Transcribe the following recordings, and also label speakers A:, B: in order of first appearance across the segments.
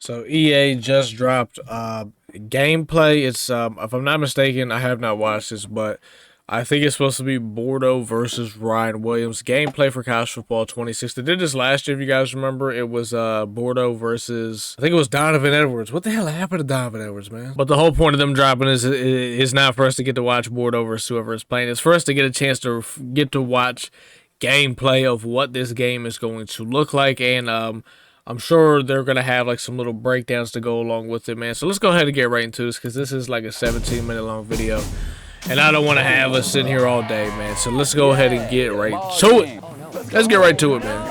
A: So EA just dropped gameplay. It's if I'm not mistaken, I have not watched this, but I think it's supposed to be Bordeaux versus Ryan Williams. Gameplay for College Football 26. They did this last year, if you guys remember. It was Bordeaux versus, I think it was Donovan Edwards. What the hell happened to Donovan Edwards, man? But the whole point of them dropping is not for us to get to watch Bordeaux versus whoever is playing. It's for us to get a chance to get to watch gameplay of what this game is going to look like, and I'm sure they're going to have like some little breakdowns to go along with it, man. So let's go ahead and get right into this, because this is like a 17-minute long video, and I don't want to have us sitting here all day, man. So let's go ahead and get right to it. Let's get right to it, man.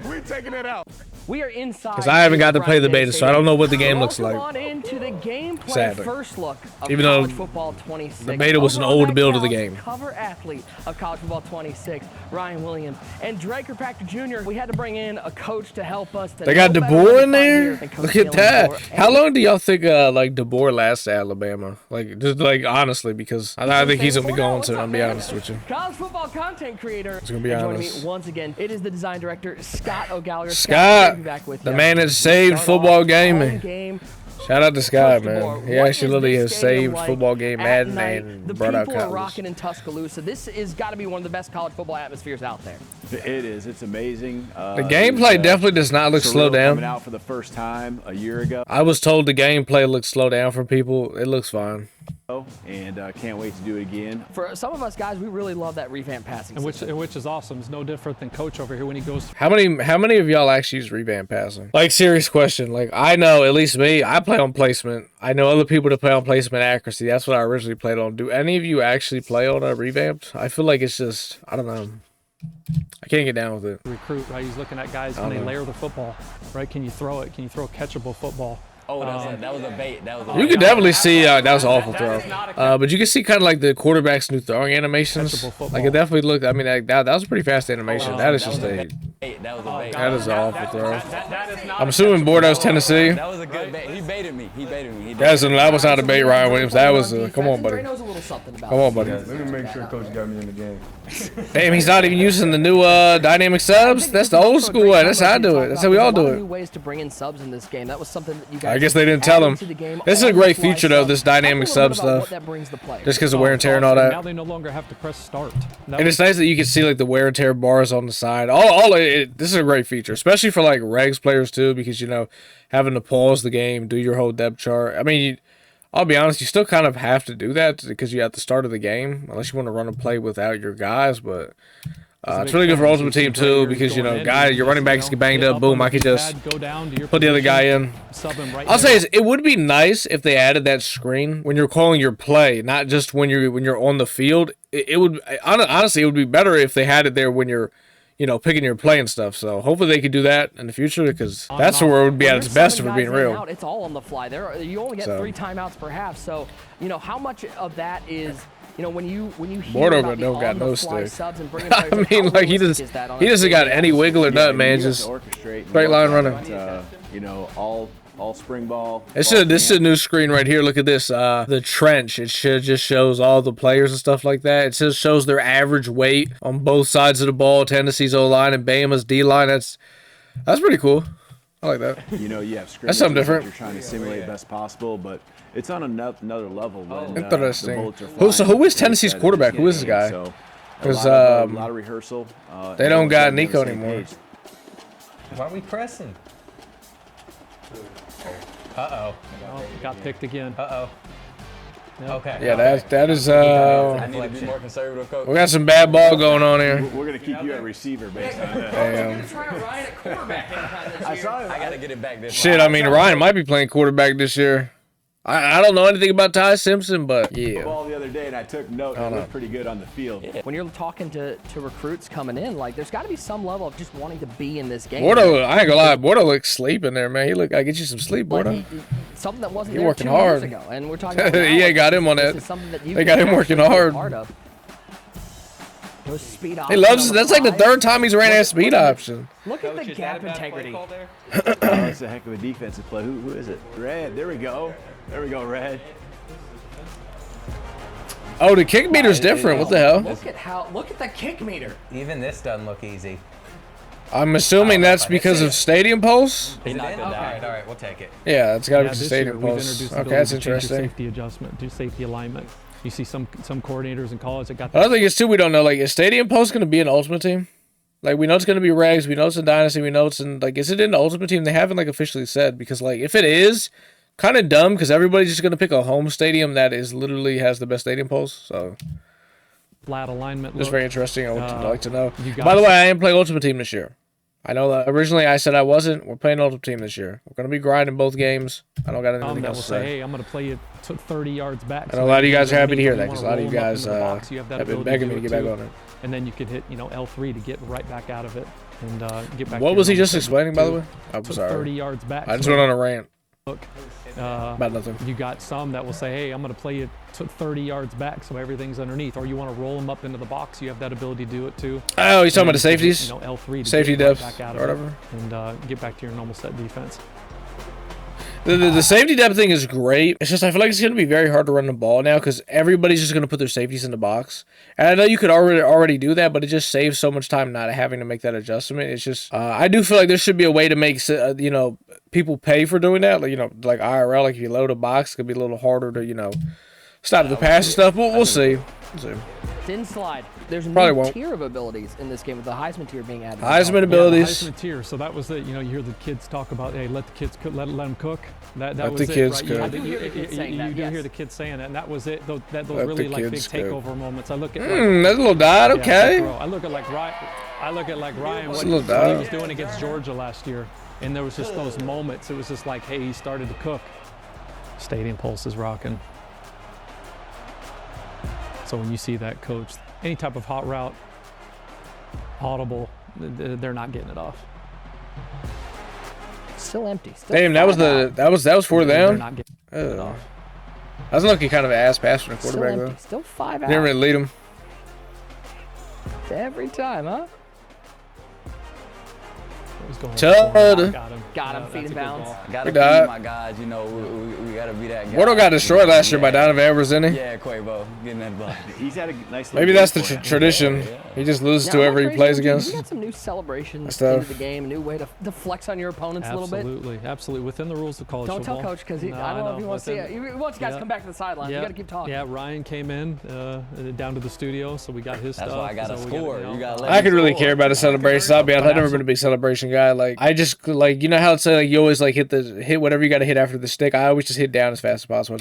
B: We're taking it out. We are inside.
A: Because I haven't got to play the beta, so I don't know what the game looks like.
B: On into the gameplay
A: Sadly.
B: first look of
A: Even though
B: College Football 26.
A: the beta was an old build of the game.
B: Cover athlete of College Football 26, Ryan Williams, and Drake Kirkpatrick Jr. We had to bring in a coach to help us.
A: They got DeBoer in there. Look at that. How long do y'all think like DeBoer lasts at Alabama? Like, just like honestly, because I think he's gonna be going soon. I'll be honest with you.
B: College football content creator.
A: It's gonna be
B: and joining
A: honest.
B: me once again, it is the design director Scott O'Gallagher.
A: Scott,
B: be back with
A: the
B: you.
A: man that saved football gaming.
B: Game.
A: Shout out to Scott, man.
B: DeBoer,
A: He
B: what
A: actually
B: is
A: literally
B: this
A: has
B: stadium
A: saved
B: like
A: football game
B: at
A: Madden
B: night?
A: and
B: The
A: brought out
B: people are
A: college.
B: rocking in Tuscaloosa. This is got to be one of the best college football atmospheres out there.
C: It is. It's amazing.
A: The gameplay definitely does not look slow down.
C: Coming out for the first time a year ago,
A: I was told the gameplay looks slow down for people. It looks fine.
C: and can't wait to do it again.
B: For some of us guys, we really love that revamp passing system.
D: Which is awesome. It's no different than Coach over here when he goes.
A: How many of y'all actually use revamp passing? Like, serious question. Like, I know, at least me, I play on placement. I know other people that play on placement accuracy. That's what I originally played on. Do any of you actually play on a revamped? I feel like it's just, I don't know. I can't get down with it.
D: Recruit, right? He's looking at guys when they layer the football, right? Can you throw it? Can you throw catchable football?
E: Oh, that was a bait. That was a
A: You
E: bait.
A: could definitely see that was an awful throw. But you can see kind of like the quarterback's new throwing animations.
D: Catchable football.
A: Like, it definitely looked. I mean, that was a pretty fast animation. That is just a.
E: That was a bait.
A: That is an awful throw.
D: That is not
A: I'm assuming Bordeaux's Tennessee.
E: That was a good bait. He baited me. He baited me.
A: That was not a bait, Ryan Williams. That was a. Come on, buddy.
B: Dre knows a little something about
A: Come on, buddy.
F: Let me make sure Coach got me in the game.
A: Damn, he's not even using the new dynamic subs. That's the old school way. That's how I do it. That's how we all do
B: New
A: it.
B: ways to bring in subs in this game. That was something that you guys.
A: I guess they didn't tell him.
B: added to the game.
A: This is a great feature, though, this dynamic
B: Talk a little
A: sub
B: bit about
A: stuff.
B: what that brings the player.
A: Just because of wear and tear and all
D: Now
A: that.
D: they no longer have to press start.
A: And it's nice that you can see like the wear and tear bars on the side. This is a great feature, especially for like regs players too, because having to pause the game, do your whole depth chart. I mean, I'll be honest, you still kind of have to do that because you at the start of the game, unless you want to run a play without your guys. But it's really good for Ultimate Team too, because your running backs get banged up. Boom, I could just put the other guy in. I'll say it would be nice if they added that screen when you're calling your play, not just when you're on the field. It would honestly, it would be better if they had it there when you're picking your play and stuff. So hopefully they could do that in the future, because that's where it would be at its best if we're being real.
B: It's all on the fly. You only get 3 timeouts per half. So how much of that is when you hear
A: Bordeaux
B: about the
A: don't got no
B: on-the-fly
A: stick.
B: subs and bringing
A: I
B: players in,
A: mean,
B: how
A: like he
B: realistic is that on a
A: doesn't got
B: daily
A: any wiggle or nothing, man.
C: You have
A: Just
C: to orchestrate
A: straight line running.
C: All spring ball.
A: This is a new screen right here. Look at this. The trench. It just shows all the players and stuff like that. It just shows their average weight on both sides of the ball. Tennessee's O line and Bama's D line. That's pretty cool. I like that.
C: You have scrimmages
A: That's something different.
C: You're trying to simulate best possible, but it's on another level. When,
A: Interesting.
C: the bullets are flying.
A: Who is Tennessee's quarterback? Who is this guy?
C: So,
A: Because
C: a lot of rehearsal.
A: they don't got
C: everyone's
A: Nico
C: on the same
A: anymore.
C: page.
F: Why are we pressing?
D: Got picked again.
F: Okay.
A: Yeah, that is.
E: I need to be more conservative, coach.
A: We got some bad ball going on here.
C: We're gonna keep you at receiver based on that.
A: Damn.
B: try Ryan at quarterback anytime this year.
E: I gotta get it back this
A: Shit, I mean, Ryan might be playing quarterback this year. I don't know anything about Ty Simpson, but yeah.
C: Ball the other day, and I took note. It looked pretty good on the field.
B: When you're talking to recruits coming in, like there's got to be some level of just wanting to be in this game.
A: Bordeaux, I ain't gonna lie, Bordeaux looks sleeping there, man. I get you some sleep,
B: Like,
A: Bordeaux.
B: something that wasn't
A: You're
B: there
A: working
B: 2
A: hard.
B: years ago, and we're talking about
A: EA got him on
B: this
A: that.
B: is something that you
A: They got
B: can
A: him working
B: actually be a
A: hard.
B: part of. Those speed
A: He
B: options
A: loves it.
B: on
A: That's like the
B: fly.
A: 3rd time he's ran that speed option.
B: Look at the gap integrity.
C: That's a heck of a defensive play. Who is it? Red. There we go. There we go, Red.
A: Oh, the kick meter's different. What the hell?
B: Look at the kick meter.
F: Even this doesn't look easy.
A: I'm assuming that's because of Stadium Pulse.
E: He knocked it down.
F: All right, we'll take it.
A: Yeah, it's got to be
D: this
A: Stadium
D: year, we've
A: Pulse.
D: introduced the
A: Okay,
D: ability
A: that's
D: to change your
A: interesting.
D: safety adjustment, do safety alignment. You see some coordinators in college that got
A: I
D: that.
A: don't think it's too. We don't know. Like, is Stadium Pulse going to be an Ultimate Team? Like, we know it's going to be Regs. We know it's in Dynasty. We know it's in, like, is it in the Ultimate Team? They haven't, like, officially said. Because, like, if it is, kind of dumb. Because everybody's just going to pick a home stadium that is literally has the best Stadium Pulse. So,
D: Flat alignment.
A: it's
D: look.
A: very interesting. I would like to know.
D: you
A: By the
D: guys-
A: way, I am playing Ultimate Team this year. I know that originally I said I wasn't. We're playing Ultimate Team this year. We're going to be grinding both games. I don't got anything
D: That will
A: else to
D: say,
A: say.
D: hey, I'm going to play you 30 yards back.
A: And a lot of you guys are happy to hear that
D: because
A: because a lot of you guys have been begging me to get back on it.
D: And then you could hit, L3 to get right back out of it and get back. to
A: What
D: your
A: was he
D: normal
A: just
D: setting.
A: explaining, by the way? I'm
D: Took
A: sorry.
D: 30 yards back.
A: I just
D: so
A: went on a rant
D: look,
A: about nothing.
D: you got some that will say, hey, I'm going to play you 30 yards back so everything's underneath. Or you want to roll them up into the box, you have that ability to do it too.
A: Oh, he's talking about the
D: And you can hit,
A: safeties?
D: L3 to
A: Safety
D: get right
A: depth
D: back out
A: or
D: of
A: whatever.
D: it and get back to your normal set defense.
A: The safety depth thing is great. It's just I feel like it's going to be very hard to run the ball now because everybody's just going to put their safeties in the box. And I know you could already do that, but it just saves so much time not having to make that adjustment. It's just I do feel like there should be a way to make people pay for doing that. Like IRL, like if you load a box, it could be a little harder to stop the pass and stuff. We'll see.
B: Didn't slide. There's a
A: Probably
B: new
A: won't.
B: tier of abilities in this game with the Heisman tier being added.
A: Heisman abilities.
D: Yeah, the Heisman tier. So that was it. You hear the kids talk about, hey, let the kids cook, let them cook. That
A: Let
D: was
A: the
D: it,
A: kids
D: right?
A: cook.
D: You,
A: I
B: do hear the kids saying that,
D: You do
B: yes.
D: hear the kids saying that, and that was it. Those
A: Let
D: really
A: the
D: like big
A: kids cook.
D: takeover moments. I look at
A: That's a little dot.
D: yeah,
A: Okay.
D: bro. I look at like Ryan
A: It's
D: what
A: a little
D: he
A: dot.
D: was doing against Georgia last year, and there was just those moments. It was just like, hey, he started to cook. Stadium Pulse is rocking. So when you see that, coach, any type of hot route, audible, they're not getting it off.
B: Still empty. Still
A: Damn, that was
B: five out.
A: that was four
D: They're
A: down.
D: not getting it
A: Oh.
D: off.
A: That was looking kind of an ass pass from the
B: Still
A: quarterback
B: empty.
A: though.
B: Still 5 out.
A: Didn't really lead him.
B: Every time, huh?
D: It was going
A: Chud.
D: Got him.
B: Got him,
D: that's
B: feet
D: a
B: in
D: good
B: bounds.
D: ball.
E: Gotta
A: We
E: be
A: got-
E: my guys, we gotta be that guy.
A: Wardle got destroyed last year by
E: Yeah.
A: Donovan Edwards, didn't he?
E: Yeah, Quavo, getting that ball.
C: He's had a nice.
A: Maybe
C: little
A: that's the
C: game for him.
A: tradition. He just loses
B: Now,
A: to
B: I'm
A: whoever he
B: crazy
A: plays
B: with you.
A: against.
B: You got some new celebrations
A: Stuff.
B: into the game, a new way to flex on your opponents a little bit.
D: Absolutely. Within the rules of college
B: Don't
D: football.
B: tell Coach because
D: No,
B: I don't know if he wants to see
D: within-
B: it. He wants you guys to
D: Yeah.
B: come back to the sidelines. You got to keep talking.
D: Yeah, Ryan came in down to the studio, so we got his
E: That's
D: stuff.
E: why I gotta
D: so we
E: score.
D: You know,
E: You gotta let
A: I could really
E: score.
A: care about the celebrations. I'll be honest, I've never been a big celebration guy. Like I just like how it's like you always like hit whatever you got to hit after the stick. I always just hit down as fast as possible.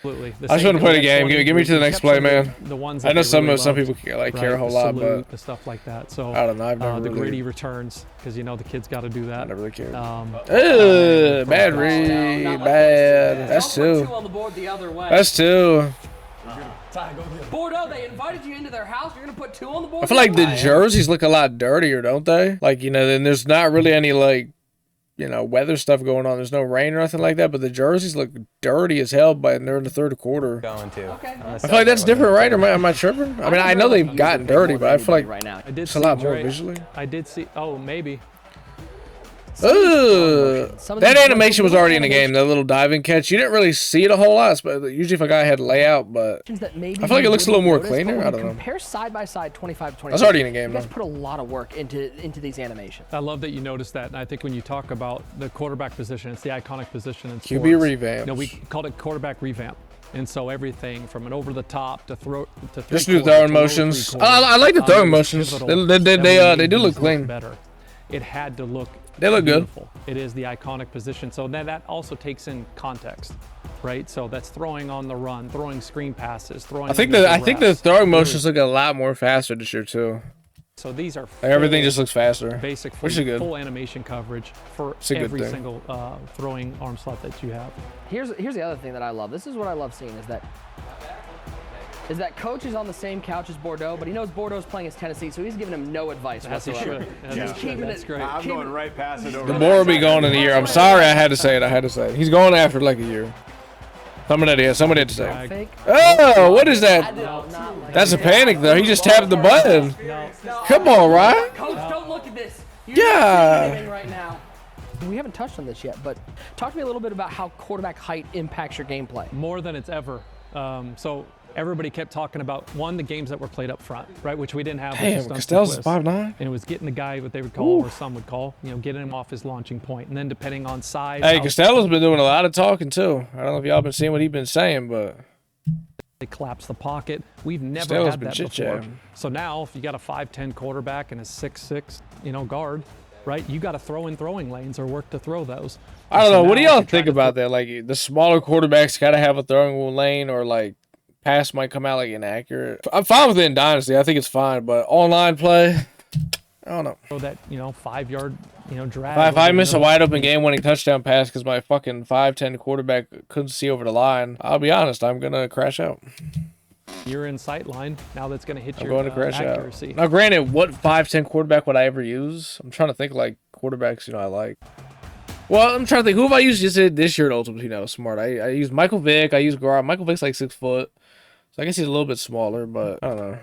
D: Absolutely.
A: I just want to play the game. Give me to the next play, man.
D: The ones
A: I
D: that
A: know
D: they
A: some
D: really loved,
A: people care a whole
D: the
A: lot,
D: salute,
A: but
D: the stuff like that. So
A: I don't know. I've never
D: the
A: really,
D: Grady returns because the kids got to do that.
A: I never really cared.
D: Bad
A: Bad read, bad. That's
B: Don't put
A: two.
B: two on the board the other way.
A: That's two.
B: Bordeaux, they invited you into their house. You're gonna put two on the board.
A: I feel like the jerseys look a lot dirtier, don't they? Like then there's not really any weather stuff going on. There's no rain or nothing like that, but the jerseys look dirty as hell. But they're in the third quarter.
F: Going to.
B: Okay.
A: I feel like that's different, right? Or am I tripping? I mean, I know they've gotten dirty, but I feel like
B: right now.
D: I did
A: it's
D: see
A: a lot more
D: Dre-
A: visually.
D: I did see. Oh, maybe.
A: Ugh.
B: Some of
A: That
B: these
A: animation was
B: little
A: already in the game. That little diving catch. You didn't really see it a whole lot, but usually if a guy had layout, but
B: that maybe
A: I feel like it looks a little
B: you
A: more
B: wouldn't notice,
A: cleaner.
B: but
A: I
B: when
A: don't
B: you
A: know.
B: Compare side by side, 25 to 20.
A: That's already in the game,
B: You guys
A: though.
B: put a lot of work into these animations.
D: I love that you noticed that, and I think when you talk about the quarterback position, it's the iconic position in
A: QB
D: sports.
A: revamp.
D: No, we called it quarterback revamp, and so everything from an over the top to throw to
A: Just
D: three
A: do
D: quarter
A: throwing
D: to low
A: motions.
D: three quarter.
A: I like the throwing
D: it was
A: motions.
D: pivotal
A: They
D: that we made
A: do look
D: these
A: clean.
D: better. It had to look.
A: They look good.
D: beautiful. It is the iconic position. So then that also takes in context, right? So that's throwing on the run, throwing screen passes, throwing.
A: I think
D: under
A: the
D: duress.
A: throwing motions look a lot more faster this year too.
D: So these are
A: Like everything
D: full-
A: just looks faster.
D: basic
A: which is good.
D: full animation coverage for
A: a good
D: every
A: thing.
D: single throwing arm slot that you have.
B: Here's the other thing that I love. This is what I love seeing is that Coach is on the same couch as Bordeaux, but he knows Bordeaux's playing as Tennessee, so he's giving him no advice
D: As he
B: whatsoever.
D: should. As
B: Just
D: he should.
B: keeping
D: That's
B: it-
D: great.
C: I'm going right past it over.
A: The board will be going in a year. I'm sorry, I had to say it. He's going after like a year. Somebody had to say it.
B: Fake.
A: Oh, what is
B: I
A: that?
B: did not like
A: That's a
B: that.
A: panic though. He just tapped the button. Come on, Ryan.
B: Coach, don't look at this. You're
A: Yeah.
B: not saying anything right now. We haven't touched on this yet, but talk to me a little bit about how quarterback height impacts your gameplay.
D: More than it's ever. So everybody kept talking about, one, the games that were played up front, right, which we didn't have.
A: Damn, Costello's 5'9".
D: And it was getting the guy, what they would call, or some would call, getting him off his launching point. And then depending on size.
A: Hey, Costello's been doing a lot of talking too. I don't know if y'all been seeing what he's been saying, but
D: they collapse the pocket. We've never
A: Costello's
D: had
A: been
D: that before.
A: chit-chatting.
D: So now, if you got a 5'10" quarterback and a 6'6", guard, right, you got to throw in throwing lanes or work to throw those.
A: I don't know. What do
D: now
A: y'all
D: if you're
A: think
D: trying to
A: about that? Like the smaller quarterbacks gotta have a throwing lane, or like pass might come out like inaccurate. I'm fine with it in Dynasty. I think it's fine, but online play, I don't know.
D: throw that 5-yard drag?
A: If I miss a wide open game winning touchdown pass because my fucking 5'10" quarterback couldn't see over the line, I'll be honest, I'm gonna crash out.
D: You're in sight line. Now that's going to hit
A: I'm
D: your
A: going to crash
D: accuracy.
A: out. Now, granted, what 5'10" quarterback would I ever use? I'm trying to think like quarterbacks I like. Well, I'm trying to think who have I used this year at Ultimate Team that was smart. I used Michael Vick. I used Gar. Michael Vick's like 6 foot, so I guess he's a little bit smaller, but I don't know.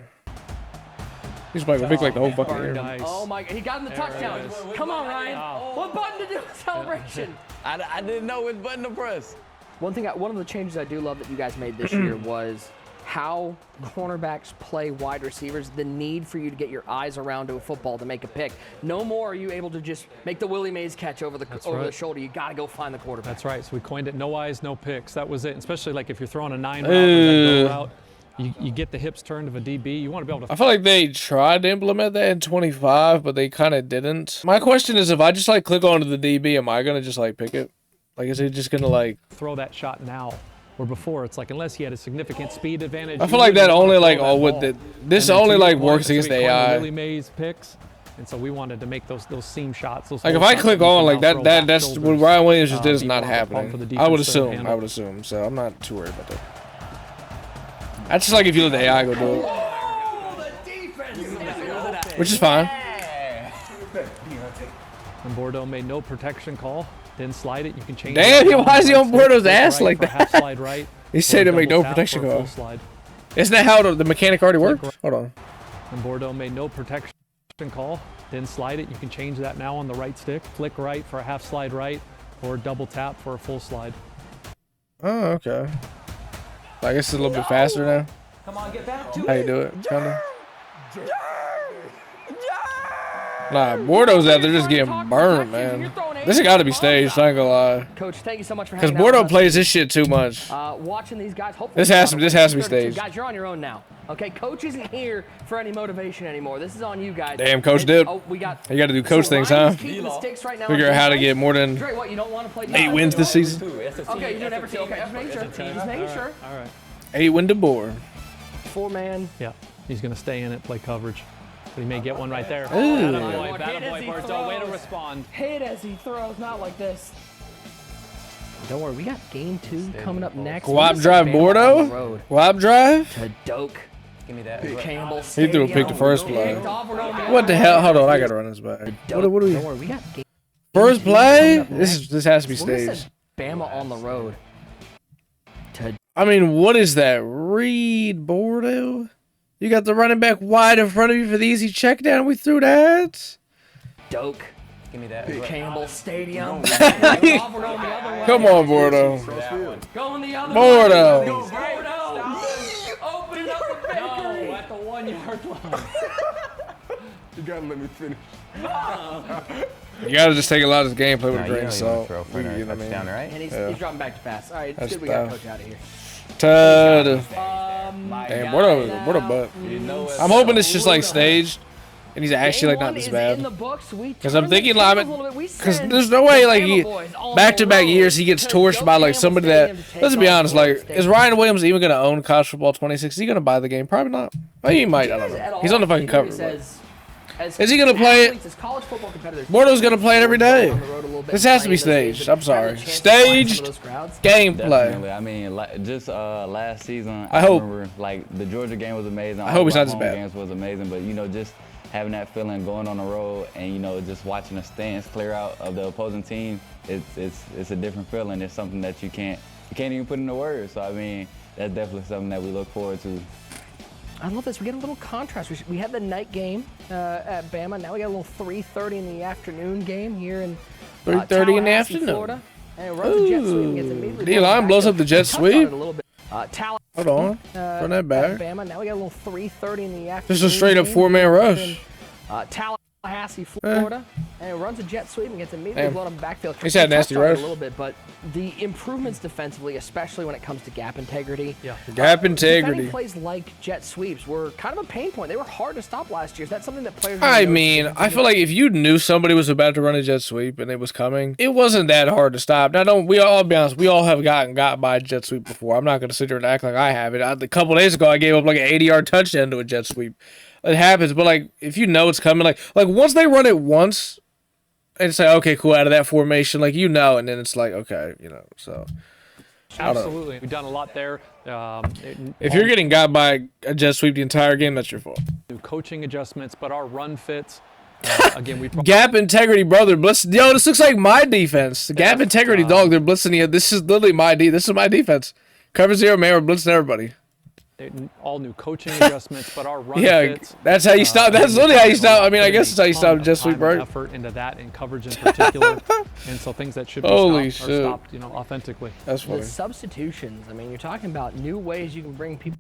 A: He's Michael Vick like the whole fucking year.
D: Nice.
B: Oh my God, he got in the touchdown. Come on, Ryan. What button to do a celebration?
E: I didn't know which button to press.
B: One of the changes I do love that you guys made this year was how cornerbacks play wide receivers, the need for you to get your eyes around to a football to make a pick. No more are you able to just make the Willie Mays catch over the shoulder. You got to go find the quarterback.
D: That's right. So we coined it no eyes, no picks. That was it. Especially like if you're throwing a 9 route, or that go route, you get the hips turned of a DB. You want to be able to.
A: I feel like they tried to implement that in 25, but they kind of didn't. My question is, if I just like click onto the DB, am I gonna just like pick it? Like, is it just gonna like
D: throw that shot now? Where before it's like unless he had a significant speed advantage.
A: I feel like that only like this only like works against the AI.
D: Willie Mays picks, and so we wanted to make those seam shots. Those
A: like if I click on like that's what Ryan Williams just did is not happening. I would assume. So I'm not too worried about that. That's just like if you let the AI go do it, which is fine.
D: And Bordeaux made no protection call. Then slide it. You can change.
A: Damn, why is he on Bordeaux's ass like that?
D: Half slide right.
A: He said to make no protection call. Isn't that how the mechanic already works? Hold on.
D: And Bordeaux made no protection call. Then slide it. You can change that now on the right stick. Flick right for a half slide right, or double tap for a full slide.
A: Oh, okay. I guess it's a little bit faster now.
F: Come on, get back to
A: How you do it? Kinda. Nah, Bordeaux's out there just getting burned, man. This has got to be staged. I ain't gonna lie.
B: Coach, thank you so much for
A: because
B: hanging out
A: Bordeaux
B: with us.
A: plays this shit too much.
B: Watching these guys. Hopefully
A: This has to be staged.
B: Guys, you're on your own now. Okay, Coach isn't here for any motivation anymore. This is on you guys.
A: Damn, Coach did.
B: Oh, we got.
A: You got to do coach things, huh? Figure out how to get more than
B: Dre, what, you don't want to play
A: 8 wins this season.
B: Okay, you're doing everything. Okay, just making sure. Just making sure.
D: All right.
A: 8 win to board.
B: 4-man.
D: Yeah, he's gonna stay in it, play coverage. But he may get one right there.
A: Ooh.
D: Attaboy, Bordeaux. Way to respond.
B: Hit as he throws, not like this. Don't worry, we got game 2 coming up next.
A: Guap drive Bordeaux? Guap drive?
B: To Doak.
E: Give me that.
B: Campbell
A: He threw a pick the first play. What the hell? Hold on, I gotta run this back. What are we?
B: Don't worry, we got game
A: First play? This has to be staged.
B: Bama on the road.
A: I mean, what is that? Reed Bordeaux? You got the running back wide in front of you for the easy check down. We threw that.
B: Doak.
E: Give me that.
B: Campbell Stadium.
A: Come on, Bordeaux.
B: Going the other
A: Bordeaux.
B: way. Bordeaux. Open it up for Bakery.
D: No, at the 1 yard line.
F: You gotta let me finish.
A: You gotta just take a lot of this gameplay with a
E: Nah,
A: grain of salt.
E: throw for
A: You know what I mean?
E: touchdown, right?
B: And he's dropping back to pass. All right, it's
A: That's
B: good we got
A: tough.
B: Coach out of here.
A: Damn, Bordeaux butt. I'm hoping it's just like staged, and he's actually like not this bad. Because I'm thinking like, because there's no way like he back-to-back years he gets torched by like somebody that. Let's be honest, like is Ryan Williams even gonna own college football 26? Is he gonna buy the game? Probably not. Well, he might. I don't know. He's on the fucking cover. But. Is he gonna play it? Bordeaux's gonna play it every day. This has to be staged. I'm sorry. Staged gameplay.
E: Definitely. I mean, just last season,
A: I hope.
E: remember like the Georgia game was amazing.
A: I hope it's not as
E: home
A: bad.
E: Games was amazing, but just having that feeling going on the road and just watching the stands clear out of the opposing team, it's a different feeling. It's something that you can't even put into words. So I mean, that's definitely something that we look forward to.
B: I love this. We get a little contrast. We had the night game at Bama. Now we got a little 3:30 in the afternoon game here in
A: 3:30 in the afternoon.
B: Florida. And it runs a jet sweep and gets immediately
A: D-line blows up the jet sweep.
B: Talent.
A: Hold on. Run that back.
B: Alabama. Now we got a little 3:30 in the afternoon.
A: Just a straight up
B: game.
A: 4-man rush.
B: Tallahassee, Florida, and it runs a jet sweep and gets immediately
A: Damn.
B: blown up backfield.
A: He's had a nasty
B: touched on it
A: rush.
B: a little bit, but the improvements defensively, especially when it comes to gap integrity.
D: Yeah.
A: Gap
B: Defending
A: integrity.
B: plays like jet sweeps were kind of a pain point. They were hard to stop last year. Is that something that players?
A: I mean, I feel like if you knew somebody was about to run a jet sweep and it was coming, it wasn't that hard to stop. Now, I'll be honest, we all have got by a jet sweep before. I'm not going to sit here and act like I haven't. A couple days ago, I gave up like an 80-yard touchdown to a jet sweep. It happens, but like if you know it's coming, like once they run it once, and it's like, okay, cool, out of that formation, like and then it's like, okay, so.
D: Absolutely. We've done a lot there.
A: If you're getting got by a jet sweep the entire game, that's your fault.
D: New coaching adjustments, but our run fits. Again, we
A: Gap integrity, brother. Blitz. Yo, this looks like my defense. The gap integrity, dog. They're blitzing you. This is literally this is my defense. Cover zero, man. We're blitzing everybody.
D: all new coaching adjustments, but our run
A: Yeah,
D: fits.
A: that's how you stop. That's literally how you stop. I mean, I guess that's how you stop jet sweep, right?
D: Effort into that and coverage in particular, and so things that should be
A: Holy
D: stopped are
A: shit.
D: stopped, authentically.
A: That's funny.
B: The substitutions. I mean, you're talking about new ways you can bring people.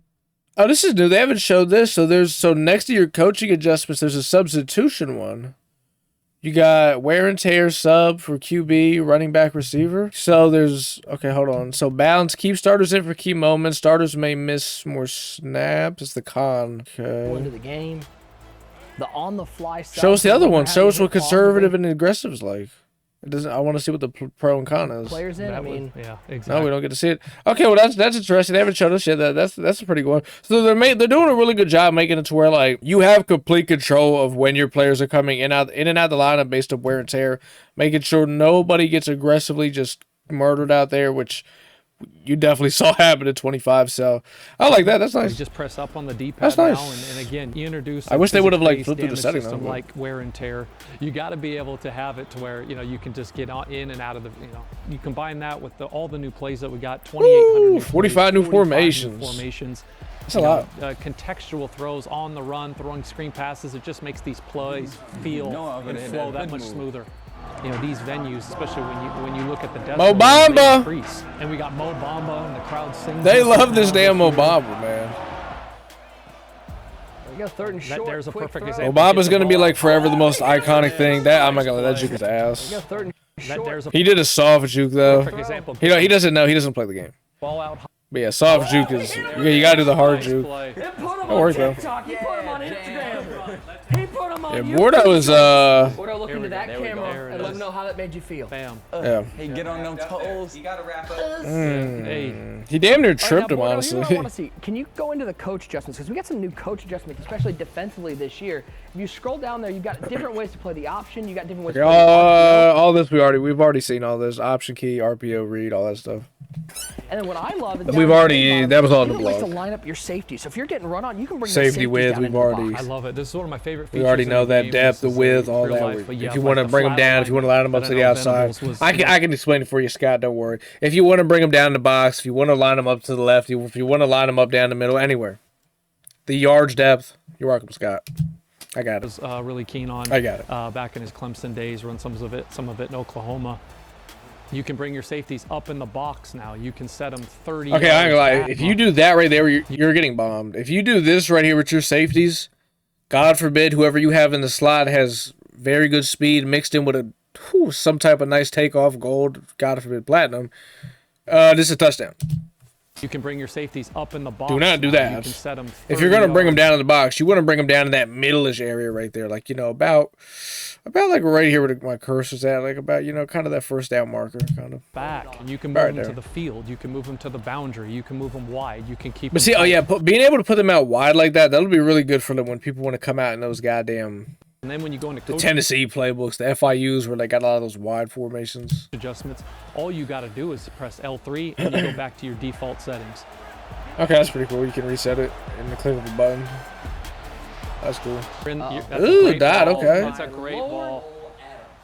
A: Oh, this is new. They haven't showed this. So next to your coaching adjustments, there's a substitution one. You got wear and tear sub for QB, running back, receiver. So there's, okay, hold on. So balance, keep starters in for key moments. Starters may miss more snaps. It's the con.
B: Into
A: Okay.
B: the game. The on-the-fly stuff.
A: Show us the other one.
B: How
A: Show
B: you
A: us what
B: hit
A: conservative
B: positive
A: and aggressive's like. It doesn't. I want to see what the pro and con is.
B: players in. I
D: That would-
B: mean,
D: yeah, exactly.
A: No, we don't get to see it. Okay, well that's interesting. They haven't shown us yet. That's a pretty good one. So they're doing a really good job making it to where like you have complete control of when your players are coming in and out the lineup based on wear and tear, making sure nobody gets aggressively just murdered out there, which you definitely saw happen at 25. So I like that. That's
D: You
A: nice.
D: just press up on the D-pad
A: That's
D: now,
A: nice.
D: and again, you introduce.
A: I wish they would have, like,
D: physics-based
A: flipped through the
D: damage
A: setting, though,
D: system
A: but-
D: like wear and tear. You got to be able to have it to where you can just get in and out of the. You combine that with all the new plays that we got. 2,800 new
A: 45
D: plays,
A: new
D: 45 new
A: formations.
D: formations.
A: That's a lot.
D: Contextual throws on the run, throwing screen passes. It just makes these plays feel
F: No, I'm
D: and
F: gonna hit
D: flow
F: that
D: that much
F: move.
D: smoother. These venues, especially when you look at the
A: Mo
D: decibels,
A: Bamba!
D: they increase. And we got Mo Bamba and the crowd sings.
A: They
D: it.
A: love this damn Obama, man.
B: there you go, third and short.
D: There's a
B: quick
D: perfect
B: throw.
D: example.
A: Obama's gonna be like forever the most iconic thing. That I'm not gonna let that juke his ass.
B: There you go, third and short.
D: There's a
A: He did a soft juke though.
D: perfect example.
A: He doesn't know. He doesn't play the game.
D: Ball out.
A: But yeah, soft juke is you gotta do the hard
D: Nice
A: juke.
D: play.
B: Put him
A: That
B: on
A: worked, though.
B: TikTok. He put him on Instagram. He put him on
A: Yeah,
B: YouTube.
A: Bordeaux is
B: Bordeaux, look
D: Here
B: into
D: we go.
B: that
D: There we go.
B: camera
D: There it
B: and let
D: is.
B: him know how that made you feel.
D: Bam.
A: yeah.
F: Hey, get on them toes.
G: You gotta wrap up.
D: Hey.
A: He damn near
B: All right,
A: tripped
B: now,
A: him
B: Bordeaux,
A: honestly.
B: here's what I want to see. Can you go into the coach adjustments? Because we got some new coach adjustments, especially defensively this year. If you scroll down there, you've got different ways to play the option. You got different ways to play the RPO.
A: All this we've already seen all this option key, RPO read, all that stuff.
B: And then what I love is
A: We've
B: down at the
A: already-
B: bottom,
A: that was all in the
B: different ways
A: blog.
B: to line up your safety. So if you're getting run on, you can bring the
A: Safety
B: safeties
A: width,
B: down
A: we've
B: into the
A: already-
B: box.
D: I love it. This is one of my favorite features.
A: We already
D: in
A: know
D: the
A: that
D: game.
A: depth,
D: This
A: the
D: is
A: width,
D: in
A: all
D: real
A: that.
D: life, but yeah,
A: If you
D: like
A: want to
D: the
A: bring them
D: flat
A: down, if you want to line them up
D: that
A: to
D: I
A: the
D: know
A: outside,
D: Venables was,
A: I can explain it for you, Scott. Don't worry. If you want to bring them down the box, if you want to line them up to the left, if you want to line them up down the middle, anywhere. The yards depth. You're welcome, Scott. I got it.
D: was really keen on.
A: I got it.
D: Back in his Clemson days, run some of it in Oklahoma. You can bring your safeties up in the box now. You can set them 30.
A: Okay, I ain't gonna lie.
D: yards
A: If
D: back.
A: you do that right there, you're getting bombed. If you do this right here with your safeties, God forbid whoever you have in the slot has very good speed mixed in with some type of nice takeoff, gold, God forbid platinum. This is a touchdown.
D: You can bring your safeties up in the box.
A: Do not do
D: now.
A: that.
D: You can set them.
A: If you're gonna bring them down in the box, you want to bring them down in that middle-ish area right there, like about like right here where my cursor's at, like about kind of that first down marker, kind of.
D: back, and you can move
A: Right
D: them
A: there.
D: to the field. You can move them to the boundary. You can move them wide. You can keep.
A: But
D: them
A: see, oh
D: tight.
A: yeah, being able to put them out wide like that'll be really good for them when people want to come out in those goddamn.
D: And then when you go into
A: The
D: coach
A: Tennessee playbooks, the FIUs, where they got a lot of those wide formations.
D: adjustments, all you got to do is press L3 and you go back to your default settings.
A: Okay, that's pretty cool. You can reset it in the click of a button. That's cool.
D: That's a
A: Ooh,
D: great
A: dot,
D: ball.
A: okay.
D: That's a great ball.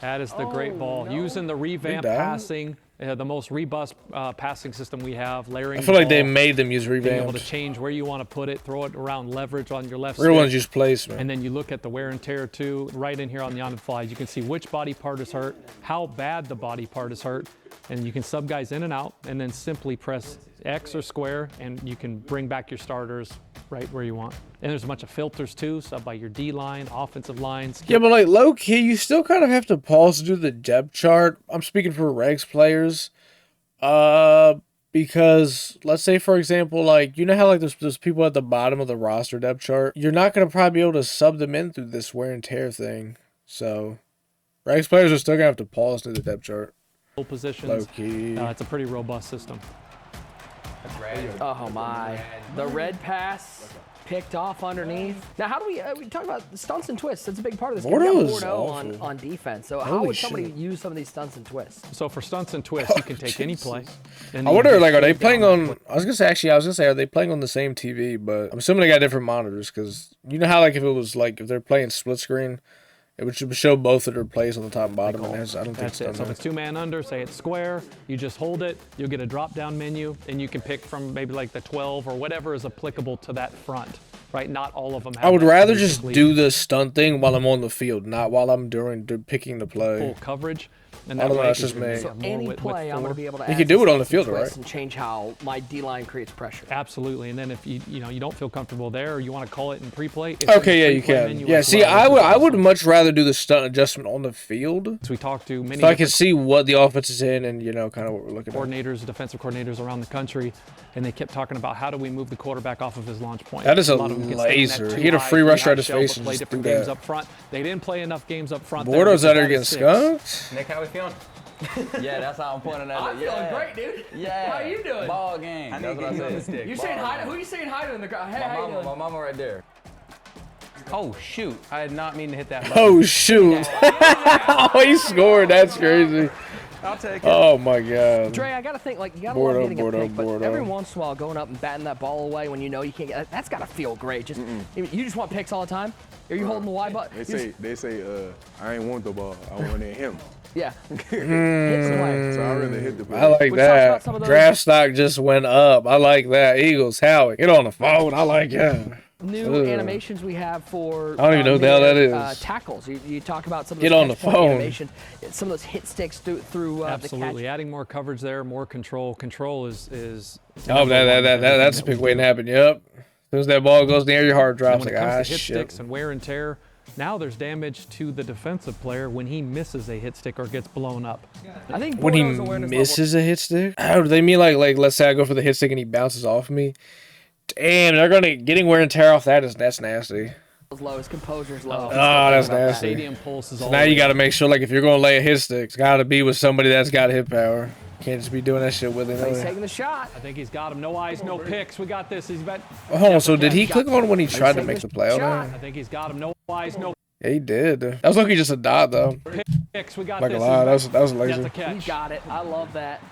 D: That is the great ball. Using the revamp
A: dot.
D: passing the most robust passing system we have. Layering.
A: I feel like they
D: ball,
A: made them use
D: being able to
A: revamped.
D: change where you want to put it, throw it around leverage on your left
A: Real
D: stick.
A: ones use placement.
D: And then you look at the wear and tear too, right in here on the on the fly. You can see which body part is hurt, how bad the body part is hurt, and you can sub guys in and out, and then simply press X or square, and you can bring back your starters right where you want. And there's a bunch of filters too, sub by your D line, offensive lines.
A: Yeah, but like low key, you still kind of have to pause to do the depth chart. I'm speaking for Regs players. Because let's say, for example, like, you know how like there's people at the bottom of the roster depth chart? You're not going to probably be able to sub them in through this wear and tear thing. So, Regs players are still going to have to pause through the depth chart.
D: Positions.
A: Low key.
D: It's a pretty robust system.
B: Oh my. The red pass picked off underneath. Now, how do we talk about stunts and twists? That's a big part of this game. We
A: Bordeaux
B: got
A: is
B: Bordeaux
A: awful.
B: on defense. So how
A: Holy
B: would somebody
A: shit.
B: use some of these stunts and twists?
D: So for stunts and twists, you can take any play. And
A: I
D: you
A: wonder,
D: just
A: like, are they
D: shave
A: playing
D: down
A: on? I was gonna say, are they playing on the same TV? But I'm assuming they got different monitors, because you know how like if it was like if they're playing split screen, it would show both of their plays on the top and bottom. And I don't think
D: That's it.
A: it's
D: So if it's two-man under, say it's square, you just hold it, you'll get a drop-down menu, and you can pick from maybe like the 12 or whatever is applicable to that front, right? Not all of them have
A: I would
D: that
A: rather just
D: basically
A: do the stunt thing while I'm on the field, not while I'm picking the play.
D: full coverage. And
A: I don't know,
D: way
A: that's
D: you
A: just
D: can
A: me.
D: have
B: So
D: more
B: any
D: with
B: play, I'm going to
D: four.
B: be able to
A: You
B: add
A: can do
B: some
A: it on the
B: stunts and
A: field,
B: twists
A: right?
B: and change how my D-line creates pressure.
D: Absolutely. And then if you don't feel comfortable there, or you want to call it in pre-play. it's in
A: Okay,
D: the
A: yeah, you
D: pre-play
A: can.
D: menu
A: Yeah,
D: as
A: see,
D: well.
A: I would much rather do the stunt adjustment on the field,
D: So we talked to many
A: so I can
D: different
A: see what the offense is in and kind of what we're looking at.
D: coordinators, defensive coordinators around the country, and they kept talking about how do we move the quarterback off of his launch point.
A: That is a
D: lot of them can stay in that
A: laser.
D: too
A: He had a
D: high,
A: free
D: too
A: rusher
D: high
A: at his
D: shell,
A: face
D: but
A: and
D: play
A: just
D: different
A: do
D: games
A: that.
D: up front. They didn't play enough games up front.
A: Bordeaux's
D: there
A: out there
D: because
A: getting
D: that is six.
A: skunked.
F: Nick, how we feeling?
E: Yeah, that's how I'm pointing at
B: I'm
E: it.
B: feeling
E: Yeah.
B: great, dude.
E: Yeah.
B: How you doing?
E: Ball game.
F: I
E: That's
F: need
E: what
F: to get you
E: I
F: on the
E: said.
F: stick.
B: You saying hi to, who you saying hi to in the crowd? Hey, how you doing?
E: My mama right there.
F: Oh, shoot. I did not mean to hit that button.
A: Oh shoot! Oh, he scored. That's crazy.
F: I'll take it.
A: Oh my god.
B: Dre, I gotta think, like, you gotta
A: Bordeaux,
B: love getting
A: Bordeaux,
B: a pick, but
A: Bordeaux.
B: every once in a while going up and batting that ball away when you know you can't get, that's gotta feel great. Just You just want picks all the time? Are you holding the Y button?
G: They say, I ain't want the ball. I wanted him.
B: Yeah. Hits away.
G: So I really hit the ball.
A: I like
B: We talked about some
A: that.
B: of those-
A: Draft stock just went up. I like that. Eagles, Howie, get on the phone. I like that.
B: New
A: Ugh.
B: animations we have for
A: I don't even know what the hell that is.
B: tackles. You talk about some of
A: Get
B: those
A: on the
B: catch point
A: phone.
B: animation, some of those hit sticks through the
D: Absolutely.
B: catch.
D: Adding more coverage there, more control. Control is
A: Oh, that's a big waiting to happen. Yep. As soon as that ball goes in the air, your heart
D: And
A: drops.
D: when
A: Like,
D: it
A: ah,
D: comes to hit
A: shit.
D: sticks and wear and tear, now there's damage to the defensive player when he misses a hit stick or gets blown up.
B: I think
A: When he
B: Bordeaux's awareness
A: misses a hit stick? Oh, do they mean like let's say I go for the hit stick and he bounces off me? Damn, getting wear and tear off that's nasty.
B: level is low, his composure's low.
A: Oh, that's
B: About that.
A: nasty.
D: Stadium pulse is
A: So
D: all
A: now you got to make sure, like, if you're going to lay a hit stick, it's got to be with somebody that's got hit power. Can't just be doing that shit with
B: He's
A: him.
B: taking the shot.
D: I think he's got him. No eyes, no picks. We got this. He's bet.
A: Oh, so did he click on when he tried to
B: taking
A: make
B: the
A: the play on
B: shot.
A: there?
D: I think he's got him. No eyes, no
A: Yeah, he did. That was lucky just a dot, though.
D: picks. We got
A: Like
D: this.
A: a lie. That
D: He's
A: was a
D: got
A: laser.
D: the
B: He
D: catch.
B: got it. I love that.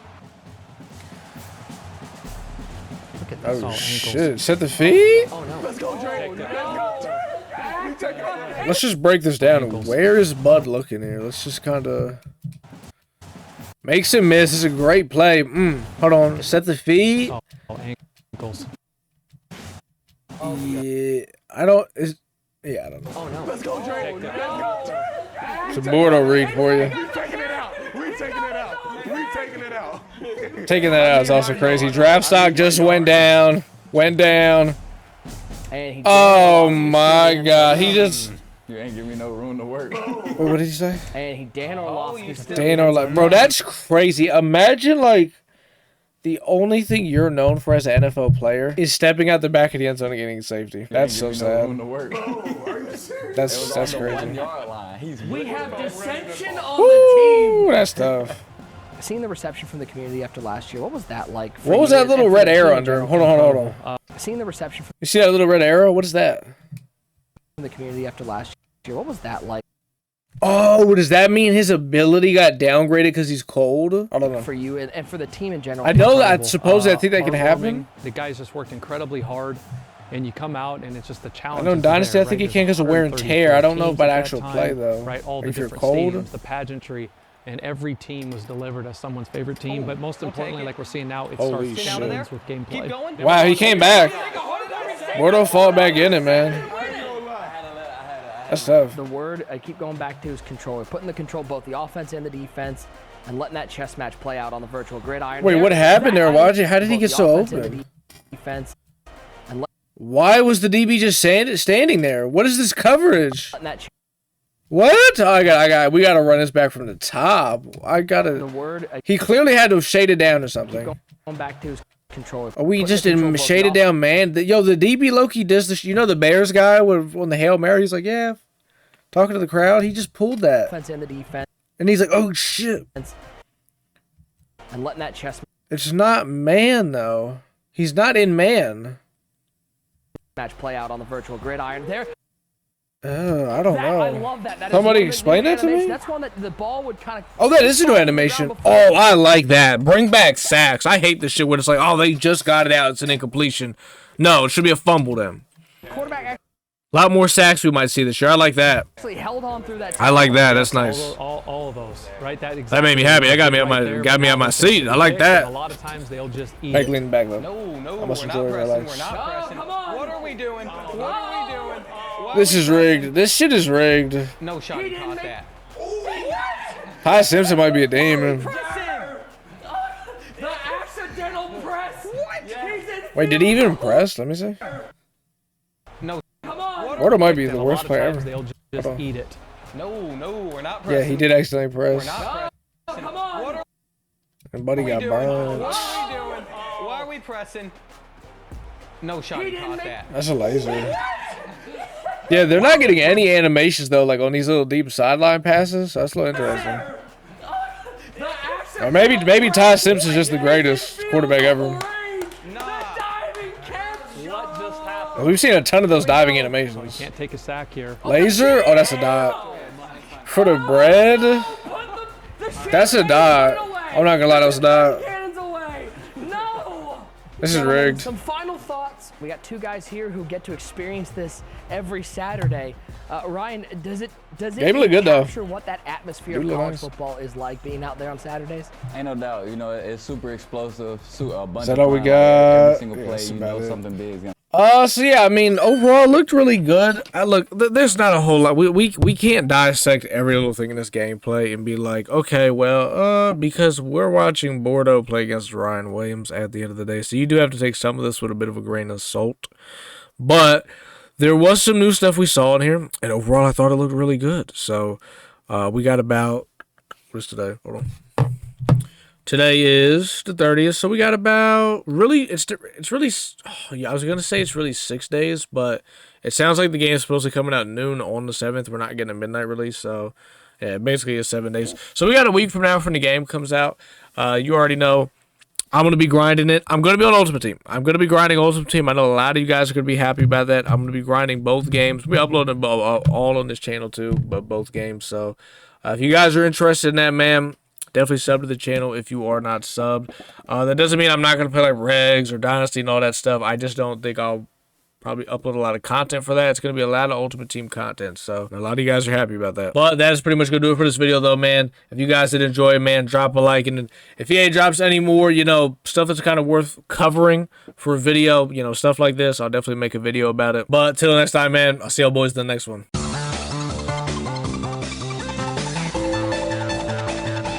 B: Look at this.
A: Oh,
D: ankles.
A: shit. Set the feed?
B: Oh, no.
F: Let's go, Dre. We take it out.
A: Let's just break this down.
D: Ankles.
A: Where is Bud looking here? Let's just kind of... Makes him miss. It's a great play. Hold on. Set the feed?
D: Oh, ankles.
A: Yeah. I don't... Yeah, I don't know.
B: Oh, no.
F: Let's go, Dre. Let's go.
A: It's a Bordeaux read for you.
F: We taking it out. We taking it out. We taking it out.
A: Taking that out is also crazy. Draft stock just went down. Went down.
B: And he
A: Oh my god. He just...
E: You ain't give me no room to work.
A: What did he say?
B: And he Dan Orlovsky.
A: Dan Orlovsky. Bro, that's crazy. Imagine, like, the only thing you're known for as an NFL player is stepping out the back of the end zone and getting safety. That's so
E: You ain't give me no room
A: sad.
E: to work.
A: That's
E: On the 1
A: crazy.
E: yard line. He's
B: We have dissension on the team.
A: Ooh, that's tough.
B: Seeing the reception from the community after last year, what was that like? For
A: What was
B: you
A: that
B: and
A: little
B: for
A: red
B: the
A: arrow
B: team in
A: under him?
B: general?
A: Hold on.
B: Seeing the reception
A: You see that little red arrow? What is that?
B: from the community after last year, what was that like
A: Oh, does that mean his ability got downgraded because he's cold? I don't know.
B: for you and for the team in general?
A: I know that. I
B: Incredible.
A: suppose I think that can happen.
D: Heartwarming. The guys just worked incredibly hard, and you come out and it's just the challenge.
A: I know in Dynasty, I think you can't 'cause of wear and tear. I don't know about
D: 134
A: actual
D: teams at
A: play,
D: that
A: though.
D: time, right, all
A: Or
D: the
A: if you're
D: different
A: cold.
D: stadiums, the pageantry. and every team was delivered as someone's favorite team. But most importantly, like we're seeing now, it
A: Holy
D: starts
A: shit.
D: ends with gameplay.
A: Wow, he came back. Bordeaux fought back in it, man. That's tough.
B: The word I keep going back to is control. We're putting the control both the offense and the defense, and letting that chess match play out on the virtual gridiron.
A: Wait, what happened there, Wajid? How did he get so open?
B: Defense,
A: Why was the DB just standing there? What is this coverage?
B: letting that
A: What? Oh, we gotta run this back from the top.
B: the word I
A: He clearly had to have shaded down or
B: keep
A: something.
B: going back to is control.
A: Are we
B: Putting
A: just
B: the control
A: in
B: both the
A: shaded down, man? The DB Loki does this. You know the Bears guy on the Hail Mary? He's like, yeah, talking to the crowd. He just pulled that.
B: offense and the defense,
A: And he's like, oh, shit.
B: and letting that chess
A: It's not man, though. He's not in man.
B: match play out on the virtual gridiron. There,
A: I don't
B: I
A: know.
B: love that. That is
A: Somebody
B: one of the
A: explain
B: new
A: that to me?
B: animations. That's one that the ball would kind of.
A: Oh, that is a new animation. Oh, I like that. Bring back sacks. I hate this shit when it's like, oh, they just got it out. It's an incompletion. No, it should be a fumble then.
B: Quarterback
A: A lot more sacks we might see this year. I like that.
B: actually held on through that.
A: I like that. That's nice.
D: All of those, right?
A: That made me happy. That got me out my seat. I like that.
D: A lot of times they'll just eat
A: Back
D: it.
A: leaning back though.
F: No,
A: I must
F: we're
A: enjoy
F: not
A: my
F: pressing.
A: life.
F: We're not pressing.
B: come on.
F: What are we doing? What are we doing? Why
A: This
F: are we
A: is
F: pressing?
A: rigged. This shit is rigged.
F: No shot. He caught that.
A: Ty Simpson might be a demon.
B: The accidental press. What?
A: Wait, did he even press? Let me see.
F: No.
A: Bordeaux might be
D: And
A: the
D: a
A: worst
D: lot of
A: player
D: times
A: ever.
D: they'll just
A: Hold on.
D: eat it.
F: No, we're not
A: Yeah,
F: pressing.
A: he did accidentally
F: We're
A: press.
F: not pressing. What are
A: And Buddy
F: we
A: got
F: doing?
A: burned.
F: What are we doing? Why are we pressing? No shot. He caught that.
A: That's a laser. Yeah, they're not getting any animations though, like on these little deep sideline passes. So that's a little interesting. Or maybe Ty Simpson's just the greatest quarterback ever.
F: What just happened?
A: We've seen a ton of those diving animations.
D: Can't take a sack here.
A: Laser? Oh, that's a dot. For the bread? That's a dot. I'm not gonna lie, that was a dot.
B: Cannons away. No.
A: This is rigged.
B: Some final thoughts. We got two guys here who get to experience this every Saturday. Ryan, does it
A: Game look good, though.
B: capture what that atmosphere of
A: Dude look
B: college
A: nice.
B: football is like being out there on Saturdays?
E: Ain't no doubt. You know, it's super explosive. A bunch
A: Is that
E: of
A: all we
E: fun.
A: got?
E: Every single
A: Yeah,
E: play,
A: that's
E: you
A: about
E: know
A: it.
E: something big is gonna.
A: So yeah, I mean, overall, it looked really good. There's not a whole lot. We can't dissect every little thing in this gameplay and be like, okay, well, because we're watching Bordeaux play against Ryan Williams at the end of the day, so you do have to take some of this with a bit of a grain of salt. But there was some new stuff we saw in here, and overall, I thought it looked really good. So we got about, what is today? Hold on. Today is the 30th, so we got about I was gonna say it's really 6 days, but it sounds like the game is supposed to be coming out noon on the 7th. We're not getting a midnight release, so yeah, basically it's 7 days. So we got a week from now when the game comes out. You already know I'm gonna be grinding it. I'm gonna be on Ultimate Team. I'm gonna be grinding Ultimate Team. I know a lot of you guys are gonna be happy about that. I'm gonna be grinding both games. We upload them all on this channel too, but both games. So if you guys are interested in that, man, definitely sub to the channel if you are not subbed. That doesn't mean I'm not going to play like Regs or Dynasty and all that stuff. I just don't think I'll probably upload a lot of content for that. It's going to be a lot of Ultimate Team content, so a lot of you guys are happy about that. But that is pretty much going to do it for this video, though, man. If you guys did enjoy it, man, drop a like. And if EA drops any more, stuff that's kind of worth covering for a video, stuff like this, I'll definitely make a video about it. But till next time, man, I'll see y'all boys in the next one.